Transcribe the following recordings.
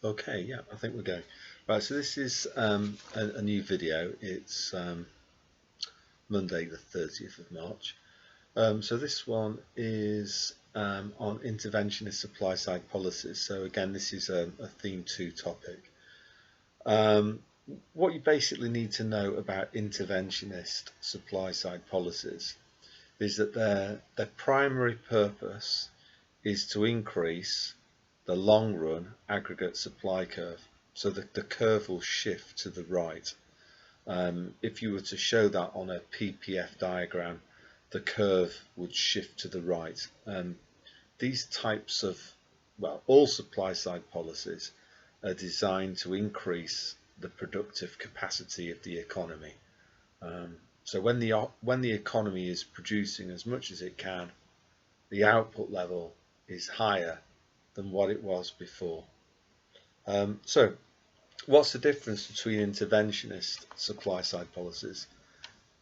Okay, yeah, I think we're going. Right, so this is a new video. It's Monday the 30th of March. So this one is on interventionist supply side policies. So again, this is a theme 2 topic. Um, what you basically need to know about interventionist supply side policies is that their primary purpose is to increase the long run aggregate supply curve. So the curve will shift to the right. If you were to show that on a PPF diagram, the curve would shift to the right. These types of, well, all supply side policies are designed to increase the productive capacity of the economy. So when the economy is producing as much as it can, the output level is higher than what it was before. So what's the difference between interventionist supply side policies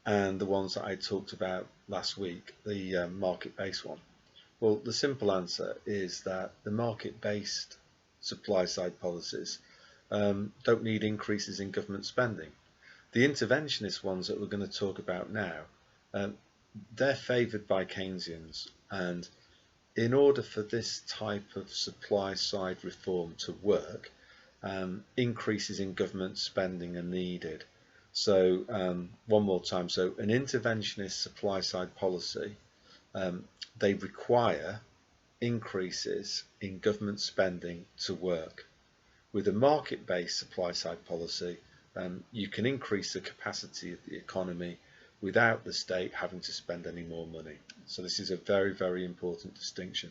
and the ones that I talked about last week, the market-based one? Well, the simple answer is that the market-based supply side policies don't need increases in government spending. The interventionist ones that we're going to talk about now, they're favoured by Keynesians, and in order for this type of supply side reform to work, increases in government spending are needed. So one more time, so an interventionist supply side policy, they require increases in government spending to work. With a market-based supply side policy, you can increase the capacity of the economy without the state having to spend any more money. So this is a very, very important distinction.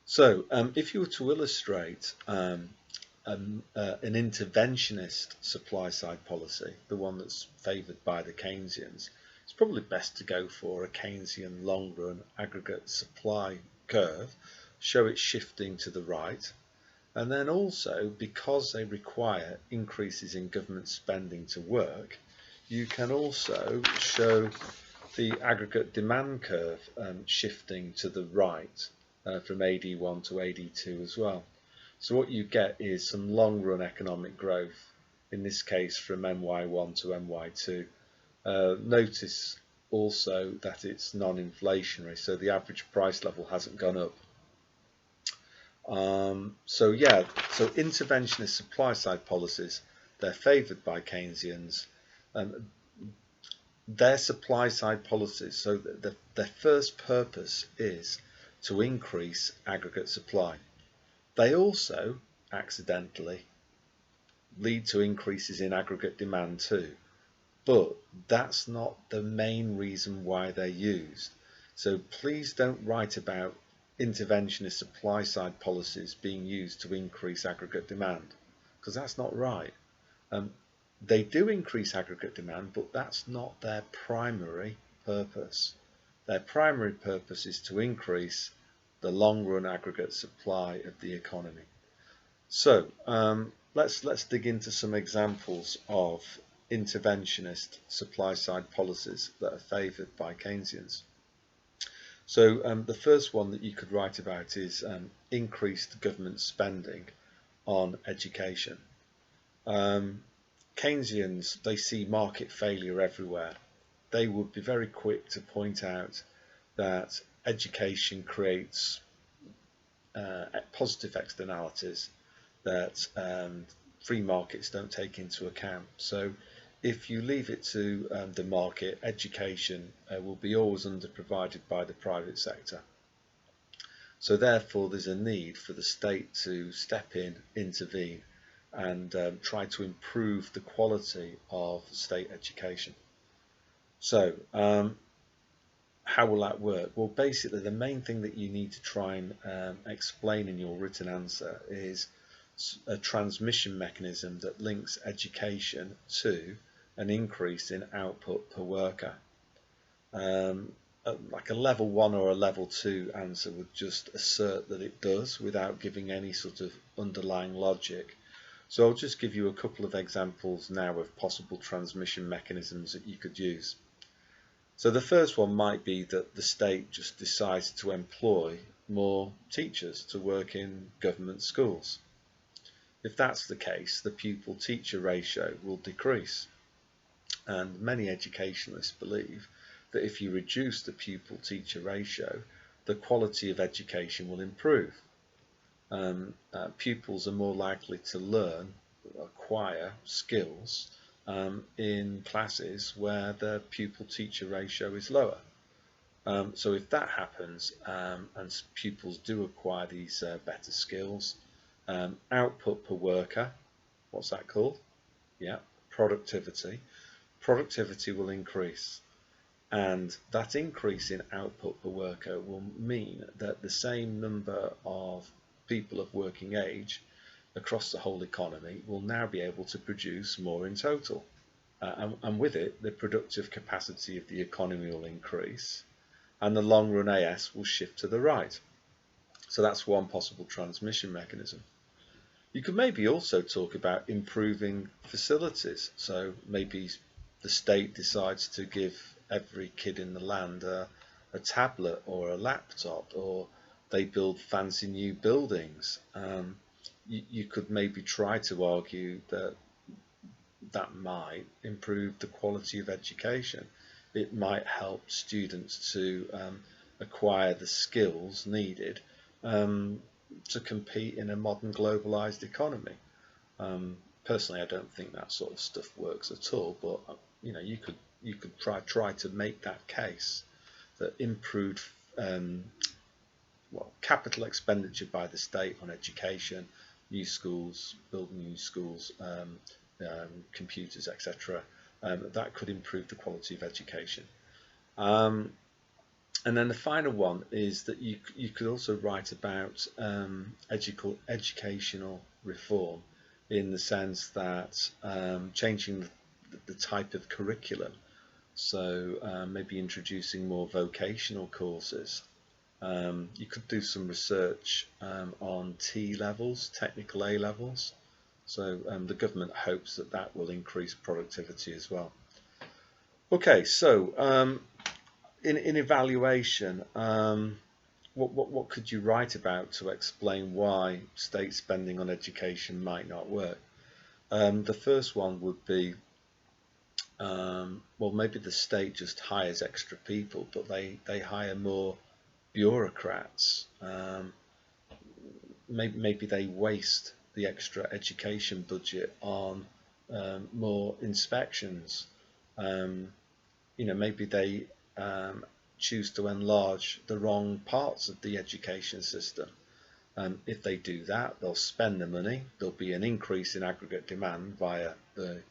So if you were to illustrate an interventionist supply side policy, the one that's favoured by the Keynesians, it's probably best to go for a Keynesian long run aggregate supply curve, show it shifting to the right, and then also, because they require increases in government spending to work, you can also show the aggregate demand curve shifting to the right from AD1 to AD2 as well. So what you get is some long run economic growth, in this case from MY1 to MY2. Notice also that it's non-inflationary, so the average price level hasn't gone up. So interventionist supply side policies, they're favoured by Keynesians. Their supply side policies, so their first purpose is to increase aggregate supply. They also accidentally lead to increases in aggregate demand too, but that's not the main reason why they're used. So please don't write about interventionist supply side policies being used to increase aggregate demand, because that's not right. They do increase aggregate demand, but that's not their primary purpose. Their primary purpose is to increase the long run aggregate supply of the economy. So let's dig into some examples of interventionist supply side policies that are favoured by Keynesians. So the first one that you could write about is increased government spending on education. Keynesians, they see market failure everywhere. They would be very quick to point out that education creates positive externalities that free markets don't take into account. So if you leave it to the market, education will be always underprovided by the private sector. So therefore there's a need for the state to step in, intervene, and try to improve the quality of state education. So how will that work? Well, basically the main thing that you need to try and explain in your written answer is a transmission mechanism that links education to an increase in output per worker. Like a level 1 or a level 2 answer would just assert that it does without giving any sort of underlying logic. So I'll just give you a couple of examples now of possible transmission mechanisms that you could use. So the first one might be that the state just decides to employ more teachers to work in government schools. If that's the case, the pupil-teacher ratio will decrease. And many educationalists believe that if you reduce the pupil-teacher ratio, the quality of education will improve. Pupils are more likely to learn, acquire skills in classes where the pupil-teacher ratio is lower. So if that happens and pupils do acquire these better skills, output per worker, what's that called? Yeah, productivity. Productivity will increase. And that increase in output per worker will mean that the same number of people of working age across the whole economy will now be able to produce more in total. And with it, the productive capacity of the economy will increase, and the long run AS will shift to the right. So that's one possible transmission mechanism. You could maybe also talk about improving facilities. So maybe the state decides to give every kid in the land a tablet or a laptop, or they build fancy new buildings. You could maybe try to argue that that might improve the quality of education. It might help students to acquire the skills needed to compete in a modern globalized economy. Personally, I don't think that sort of stuff works at all, but you could try to make that case that improved capital expenditure by the state on education, new schools, building new schools, computers, etc. That could improve the quality of education. And then the final one is that you could also write about educational reform, in the sense that changing the type of curriculum. So maybe introducing more vocational courses. You could do some research on T levels, technical A levels. So the government hopes that that will increase productivity as well. Okay, so in evaluation, what could you write about to explain why state spending on education might not work? The first one would be, well, maybe the state just hires extra people, but they hire more bureaucrats. Maybe they waste the extra education budget on more inspections. Maybe they choose to enlarge the wrong parts of the education system. If they do that, they'll spend the money. There'll be an increase in aggregate demand via the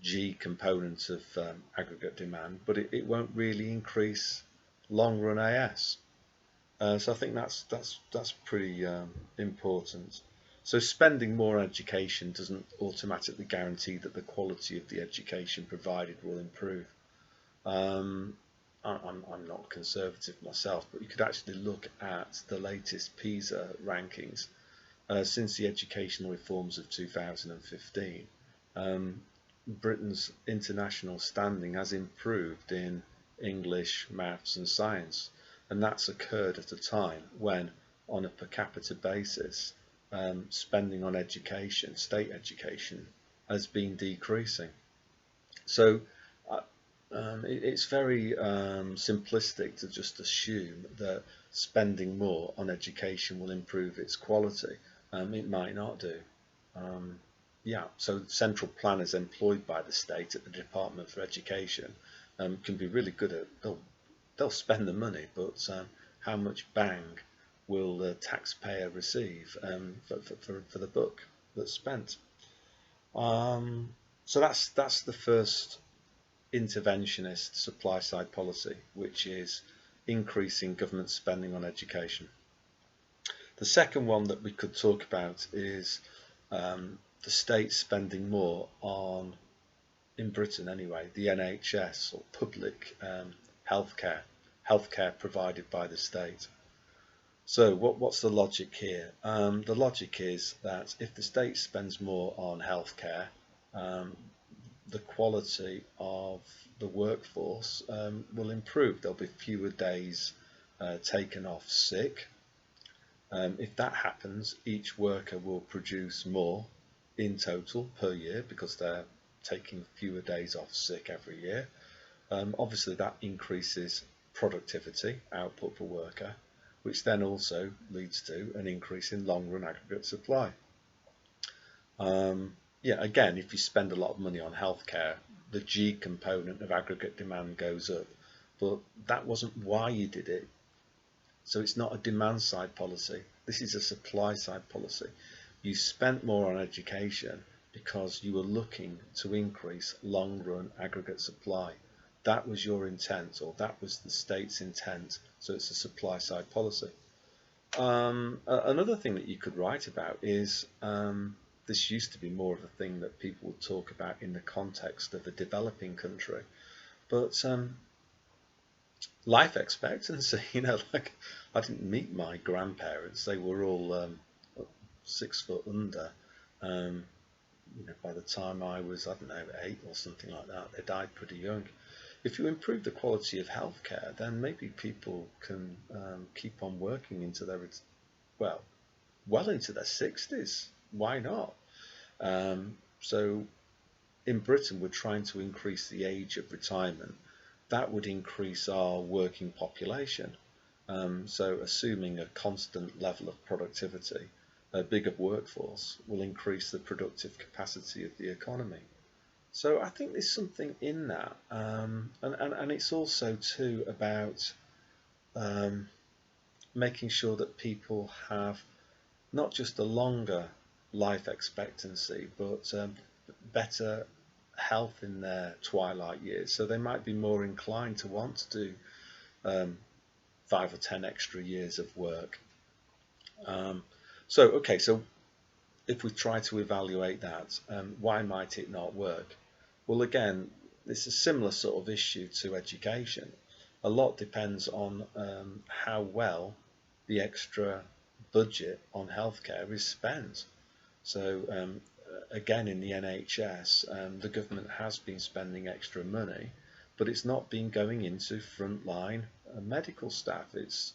G component of aggregate demand, but it won't really increase long-run AS. So I think that's pretty important. So spending more on education doesn't automatically guarantee that the quality of the education provided will improve. I'm not conservative myself, but you could actually look at the latest PISA rankings since the educational reforms of 2015. Britain's international standing has improved in English, maths and science, and that's occurred at a time when, on a per capita basis, spending on education, state education, has been decreasing. So it's very simplistic to just assume that spending more on education will improve its quality. It might not do. So central planners employed by the state at the Department for Education can be really good at, they'll spend the money, but how much bang will the taxpayer receive for the buck that's spent? So that's the first interventionist supply side policy, which is increasing government spending on education. The second one that we could talk about is the state spending more on, in Britain anyway, the NHS, or public healthcare provided by the state. So what's the logic here? The logic is that if the state spends more on healthcare, the quality of the workforce will improve. There'll be fewer days taken off sick. If that happens, each worker will produce more in total per year because they're taking fewer days off sick every year. Obviously, that increases productivity, output per worker, which then also leads to an increase in long-run aggregate supply. Yeah, again, if you spend a lot of money on healthcare, the G component of aggregate demand goes up. But that wasn't why you did it. So it's not a demand side policy. This is a supply side policy. You spent more on education because you were looking to increase long run aggregate supply. That was your intent, or that was the state's intent. So it's a supply side policy. Another thing that you could write about is this used to be more of a thing that people would talk about in the context of a developing country. But life expectancy, like I didn't meet my grandparents. They were all 6 foot under. By the time I was, I don't know, 8 or something like that, they died pretty young. If you improve the quality of healthcare, then maybe people can keep on working into their, well into their 60s. Why not? So in Britain, we're trying to increase the age of retirement. That would increase our working population. So assuming a constant level of productivity, a bigger workforce will increase the productive capacity of the economy. So I think there's something in that, and it's also too about making sure that people have not just a longer life expectancy, but better health in their twilight years. So they might be more inclined to want to do 5 or 10 extra years of work. So if we try to evaluate that, why might it not work? Well, again, it's a similar sort of issue to education. A lot depends on how well the extra budget on healthcare is spent. So again, in the NHS, the government has been spending extra money, but it's not been going into frontline medical staff. It's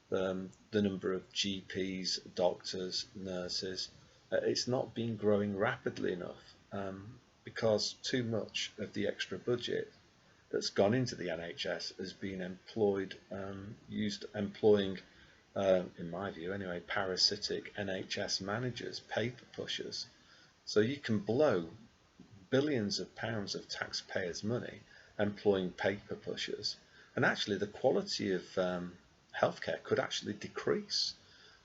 the number of GPs, doctors, nurses. It's not been growing rapidly enough because too much of the extra budget that's gone into the NHS has been employing, in my view anyway, parasitic NHS managers, paper pushers. So you can blow billions of pounds of taxpayers' money employing paper pushers, and actually the quality of healthcare could actually decrease.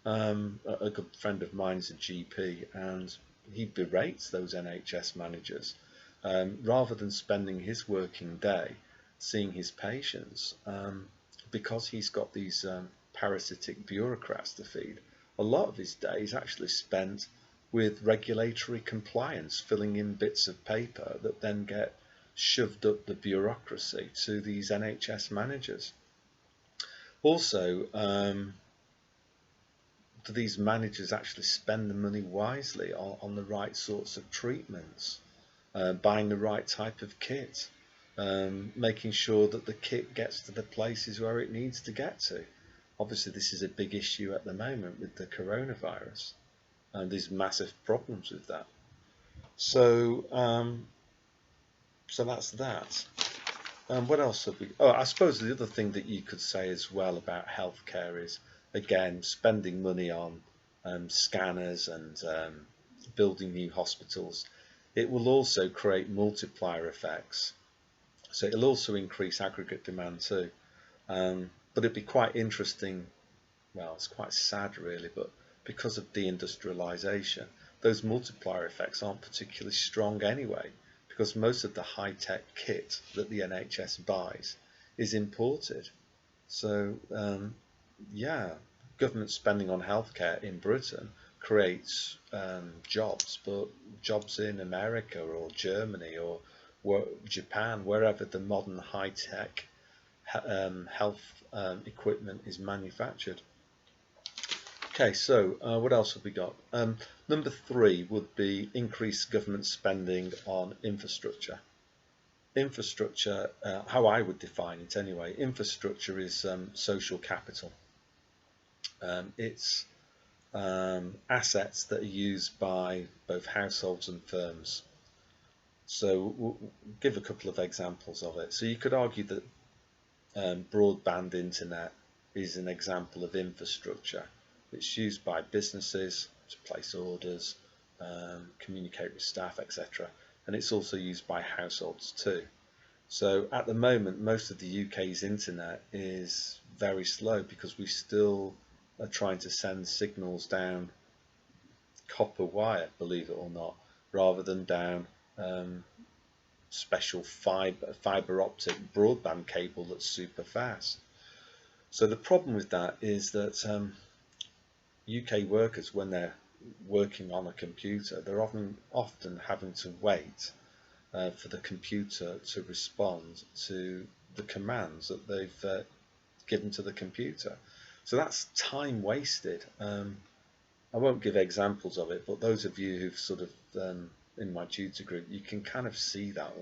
A good friend of mine is a GP, and he berates those NHS managers. Rather than spending his working day seeing his patients, because he's got these parasitic bureaucrats to feed, a lot of his day is actually spent with regulatory compliance, filling in bits of paper that then get shoved up the bureaucracy to these NHS managers. Also, do these managers actually spend the money wisely on the right sorts of treatments, buying the right type of kit, making sure that the kit gets to the places where it needs to get to? Obviously, this is a big issue at the moment with the coronavirus, and there's massive problems with that. So, so that's that. What else have we? Oh, I suppose the other thing that you could say as well about healthcare is, again, spending money on scanners and building new hospitals. It will also create multiplier effects. So it'll also increase aggregate demand too. But it'd be quite interesting. Well, it's quite sad really, but because of deindustrialization, those multiplier effects aren't particularly strong anyway, because most of the high-tech kit that the NHS buys is imported. So, yeah, government spending on healthcare in Britain creates jobs, but jobs in America or Germany or Japan, wherever the modern high-tech health equipment is manufactured. Okay, so what else have we got? Number 3 would be increased government spending on infrastructure. Infrastructure, how I would define it anyway, infrastructure is social capital. It's assets that are used by both households and firms. So we'll give a couple of examples of it. So you could argue that broadband internet is an example of infrastructure. It's used by businesses to place orders, communicate with staff, etc. And it's also used by households too. So at the moment, most of the UK's internet is very slow because we still are trying to send signals down copper wire, believe it or not, rather than down special fiber optic broadband cable that's super fast. So the problem with that is that UK workers, when they're working on a computer, they're often having to wait for the computer to respond to the commands that they've given to the computer. So that's time wasted. I won't give examples of it, but those of you who've sort of in my tutor group, you can kind of see that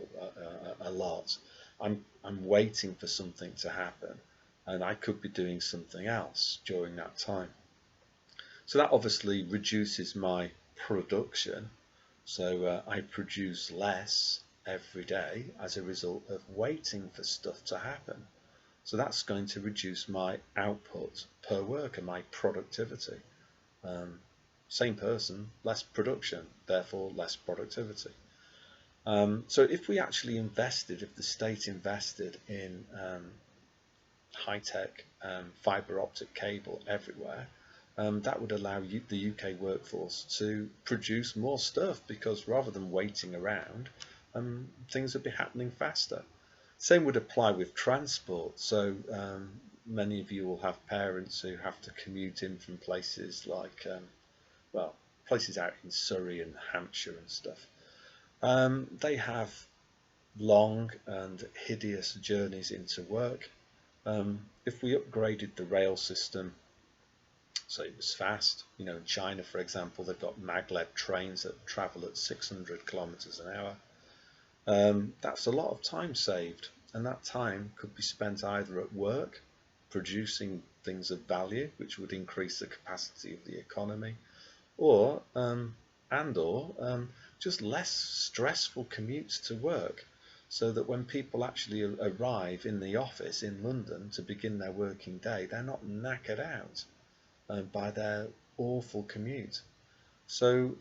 a lot. I'm waiting for something to happen, and I could be doing something else during that time. So that obviously reduces my production. So I produce less every day as a result of waiting for stuff to happen. So that's going to reduce my output per worker, my productivity. Same person, less production, therefore less productivity. So if we actually invested, if the state invested in high-tech fibre optic cable everywhere, that would allow the UK workforce to produce more stuff, because rather than waiting around, things would be happening faster. Same would apply with transport. So many of you will have parents who have to commute in from places like, well, places out in Surrey and Hampshire and stuff. They have long and hideous journeys into work. If we upgraded the rail system so it was fast, you know, in China, for example, they've got maglev trains that travel at 600 kilometers an hour. That's a lot of time saved, and that time could be spent either at work, producing things of value, which would increase the capacity of the economy, or just less stressful commutes to work, so that when people actually arrive in the office in London to begin their working day, they're not knackered out by their awful commute. So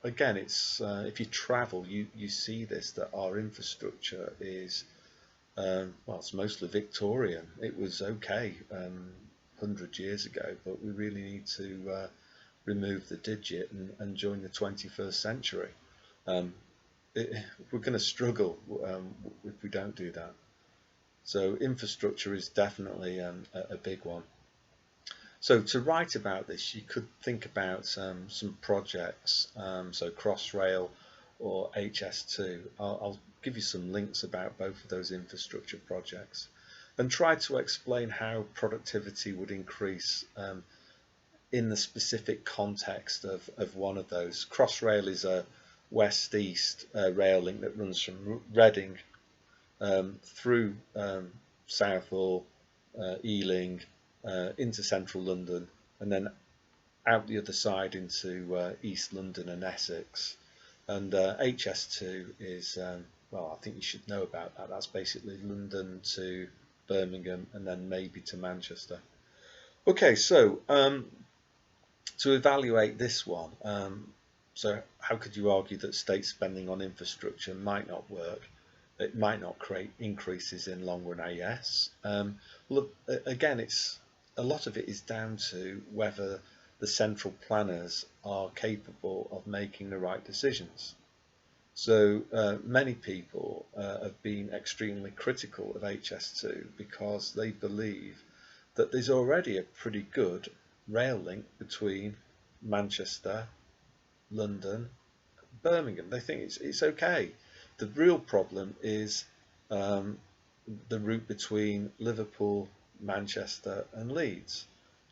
again, it's if you travel, you see this, that our infrastructure is well, it's mostly Victorian. It was okay 100 years ago, but we really need to remove the digit and join the 21st century. We're going to struggle if we don't do that. So infrastructure is definitely a big one. So to write about this, you could think about some projects, so Crossrail or HS2. I'll give you some links about both of those infrastructure projects, and try to explain how productivity would increase in the specific context of one of those. Crossrail is a west-east rail link that runs from Reading through Southall, Ealing, into central London, and then out the other side into East London and Essex. And HS2 is, well, I think you should know about that. That's basically London to Birmingham and then maybe to Manchester. Okay, so to evaluate this one, so how could you argue that state spending on infrastructure might not work? It might not create increases in long-run AS. Well, again, a lot of it is down to whether the central planners are capable of making the right decisions. So many people have been extremely critical of HS2 because they believe that there's already a pretty good rail link between Manchester, London, Birmingham. They think it's okay. The real problem is the route between Liverpool, Manchester and Leeds.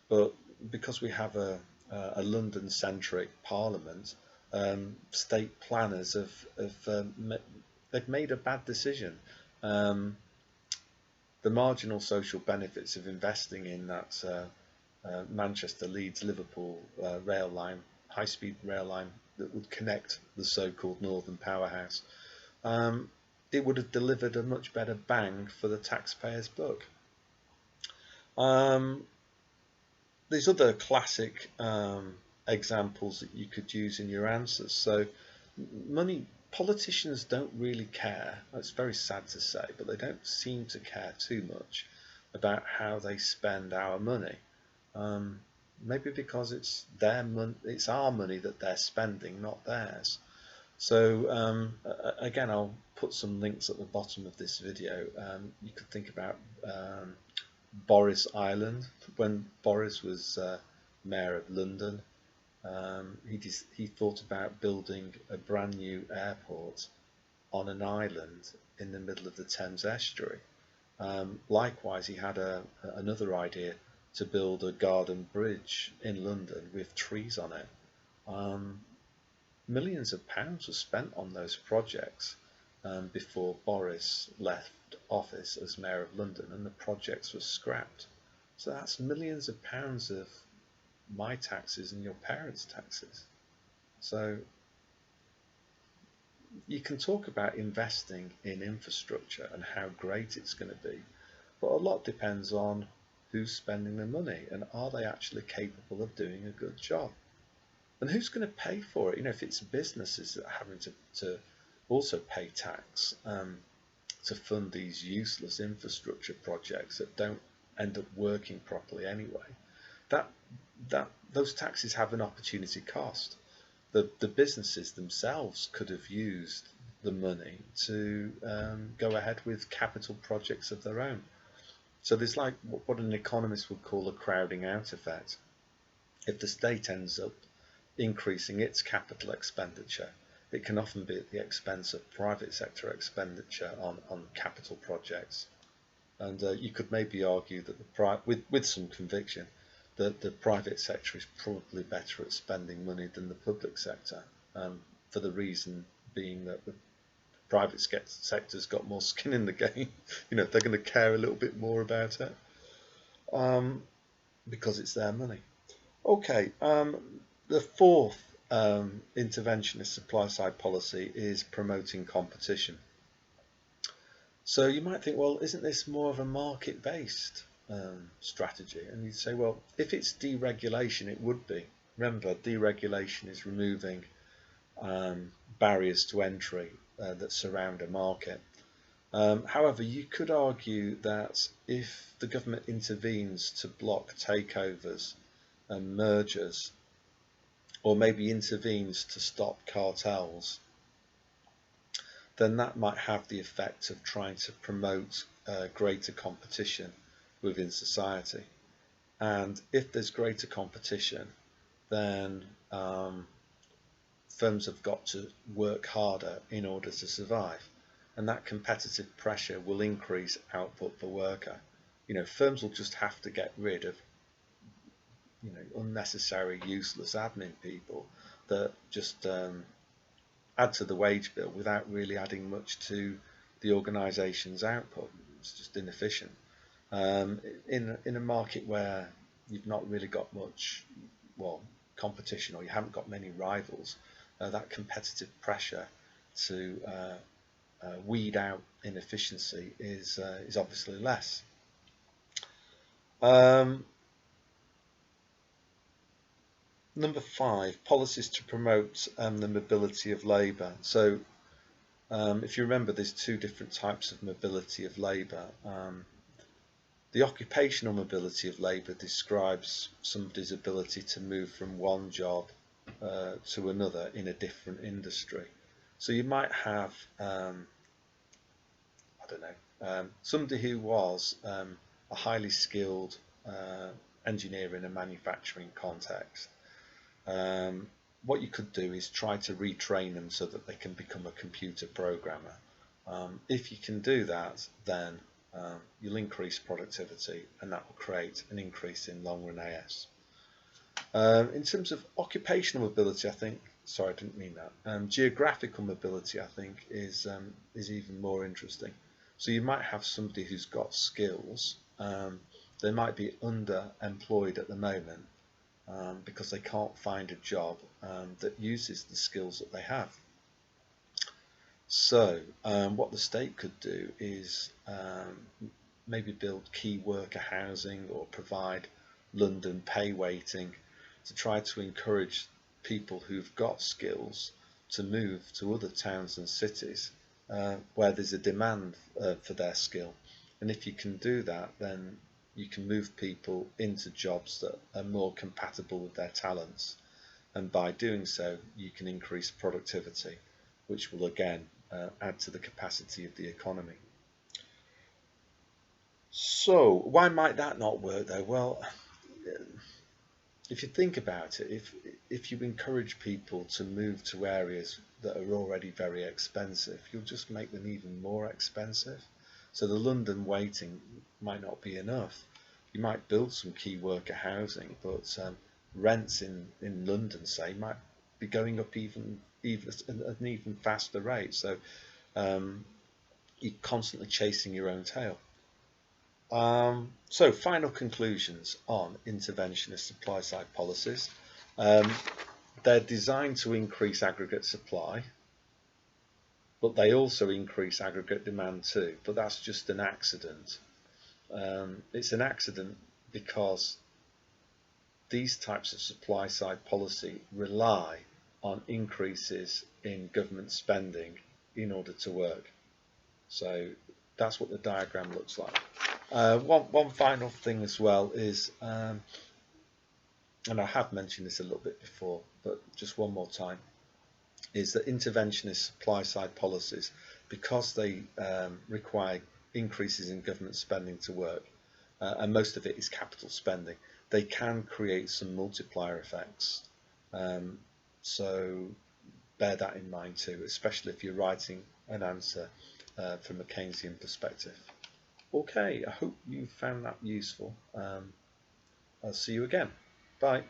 But because we have a London-centric parliament, state planners they've made a bad decision. The marginal social benefits of investing in that Manchester, Leeds, Liverpool rail line, high-speed rail line that would connect the so-called Northern Powerhouse, um, it would have delivered a much better bang for the taxpayer's buck. There's other classic examples that you could use in your answers. So, politicians don't really care. It's very sad to say, but they don't seem to care too much about how they spend our money. Maybe because it's their money, it's our money that they're spending, not theirs. So again, I'll put some links at the bottom of this video. You could think about Boris Island. When Boris was mayor of London, he thought about building a brand new airport on an island in the middle of the Thames estuary. Likewise, he had another idea to build a garden bridge in London with trees on it. Millions of pounds were spent on those projects before Boris left office as mayor of London, and the projects were scrapped. So that's millions of pounds of my taxes and your parents' taxes. So you can talk about investing in infrastructure and how great it's going to be, but a lot depends on who's spending the money and are they actually capable of doing a good job. And who's going to pay for it? If it's businesses that are having to also pay tax to fund these useless infrastructure projects that don't end up working properly anyway, those taxes have an opportunity cost. The businesses themselves could have used the money to go ahead with capital projects of their own. So there's like what an economist would call a crowding out effect. If the state ends up increasing its capital expenditure, it can often be at the expense of private sector expenditure on capital projects. And you could maybe argue that with some conviction that the private sector is probably better at spending money than the public sector, for the reason being that the private sector's got more skin in the game. They're going to care a little bit more about it because it's their money. Okay, the fourth interventionist supply side policy is promoting competition. So you might think, well, isn't this more of a market-based strategy? And you'd say, well, if it's deregulation, it would be. Remember, deregulation is removing barriers to entry that surround a market. However, you could argue that if the government intervenes to block takeovers and mergers, or maybe intervenes to stop cartels, then that might have the effect of trying to promote greater competition within society. And if there's greater competition, then firms have got to work harder in order to survive. And that competitive pressure will increase output per worker. Firms will just have to get rid of unnecessary, useless admin people that just add to the wage bill without really adding much to the organisation's output. It's just inefficient. In a market where you've not really got much, competition, or you haven't got many rivals, that competitive pressure to weed out inefficiency is obviously less. Number 5, policies to promote the mobility of labour. So if you remember, there's two different types of mobility of labour. The occupational mobility of labour describes somebody's ability to move from one job to another in a different industry. So you might have, somebody who was a highly skilled engineer in a manufacturing context. What you could do is try to retrain them so that they can become a computer programmer. If you can do that, then you'll increase productivity, and that will create an increase in long-run AS. In terms of occupational mobility, I didn't mean that. Geographical mobility, I think, is even more interesting. So you might have somebody who's got skills They might be underemployed at the moment because they can't find a job that uses the skills that they have. So what the state could do is maybe build key worker housing or provide London pay waiting to try to encourage people who've got skills to move to other towns and cities where there's a demand for their skill. And if you can do that, then you can move people into jobs that are more compatible with their talents. And by doing so, you can increase productivity, which will again add to the capacity of the economy. So why might that not work though? Well, if you think about it, if you encourage people to move to areas that are already very expensive, you'll just make them even more expensive. So the London waiting might not be enough. You might build some key worker housing, but rents in London, say, might be going up even at an even faster rate. So you're constantly chasing your own tail. So final conclusions on interventionist supply side policies. They're designed to increase aggregate supply, but they also increase aggregate demand too. But that's just an accident. It's an accident because these types of supply side policy rely on increases in government spending in order to work. So that's what the diagram looks like. One final thing as well is, and I have mentioned this a little bit before, but just one more time, is that interventionist supply side policies, because they require increases in government spending to work, and most of it is capital spending, they can create some multiplier effects. So bear that in mind too, especially if you're writing an answer from a Keynesian perspective. Okay, I hope you found that useful. I'll see you again. Bye.